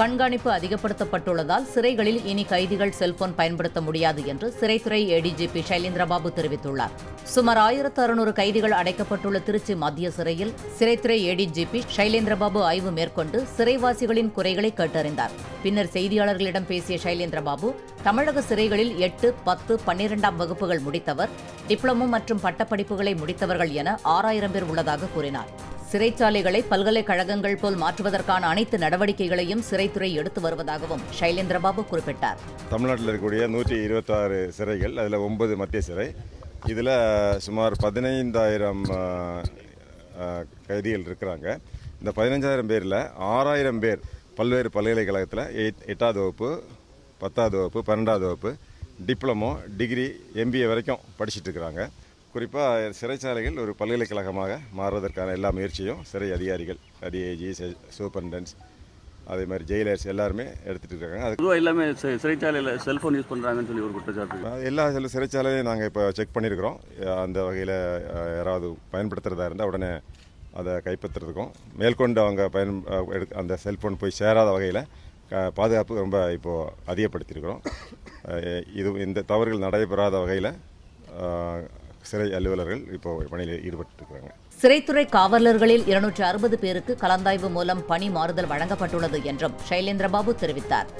கண்காணிப்பு அதிகப்படுத்தப்பட்டுள்ளதால் சிறைகளில் இனி கைதிகள் செல்போன் பயன்படுத்த முடியாது என்று சிறைத்துறை ஏடிஜிபி சைலேந்திரபாபு தெரிவித்துள்ளார். சுமார் 1600 கைதிகள் அடைக்கப்பட்டுள்ள திருச்சி மத்திய சிறையில் சிறைத்துறை ஏடிஜிபி சைலேந்திரபாபு ஆய்வு மேற்கொண்டு சிறைவாசிகளின் குறைகளை கேட்டறிந்தார். பின்னர் செய்தியாளர்களிடம் பேசிய சைலேந்திரபாபு, தமிழக சிறைகளில் 8, 10, 12ஆம் வகுப்புகள் முடித்தவர், டிப்ளமோ மற்றும் பட்டப்படிப்புகளை முடித்தவர்கள் என 6000 பேர் உள்ளதாக கூறினார். சிறைச்சாலைகளை பல்கலைக்கழகங்கள் போல் மாற்றுவதற்கான அனைத்து நடவடிக்கைகளையும் சிறைத்துறை எடுத்து வருவதாகவும் சைலேந்திரபாபு குறிப்பிட்டார். தமிழ்நாட்டில் இருக்கக்கூடிய 126 சிறைகள், அதில் 9 மத்திய சிறை. இதில் சுமார் 15000 கைதிகள் இருக்கிறாங்க. இந்த 15000 பேரில் 6000 பேர் பல்வேறு பல்கலைக்கழகத்தில் 8ஆவது வகுப்பு, 10ஆவது வகுப்பு, 12ஆவது வகுப்பு, டிப்ளமோ, டிகிரி, MBA வரைக்கும் படிச்சுட்டு இருக்கிறாங்க. குறிப்பாக சிறைச்சாலைகள் ஒரு பல்கலைக்கழகமாக மாறுவதற்கான எல்லா முயற்சியும் சிறை அதிகாரிகள், டிஐஜி, சூப்பரண்டன்ட்ஸ், அதே மாதிரி ஜெயிலர்ஸ் எல்லாருமே எடுத்துகிட்டு இருக்காங்க. அதுவும் எல்லாமே சிறைச்சாலையில் செல்ஃபோன் யூஸ் பண்ணுறாங்கன்னு சொல்லி ஒரு குற்றச்சாட்டு. எல்லா சிறைச்சாலையும் நாங்கள் இப்போ செக் பண்ணியிருக்கிறோம். அந்த வகையில் யாராவது பயன்படுத்துகிறதா இருந்தால் உடனே அதை கைப்பற்றுறதுக்கும், மேற்கொண்டு அவங்க அந்த செல்ஃபோன் போய் சேராத வகையில் பாதுகாப்பு ரொம்ப இப்போது அதிகப்படுத்தியிருக்கிறோம். இந்த தவறுகள் நடைபெறாத வகையில் சிறை அலுவலர்கள் இப்போ பணியில் ஈடுபட்டிருக்கிறாங்க. சிறைத்துறை காவலர்களில் 260 பேருக்கு கலந்தாய்வு மூலம் பணி மாறுதல் வழங்கப்பட்டுள்ளது என்றும் சைலேந்திரபாபு தெரிவித்தார்.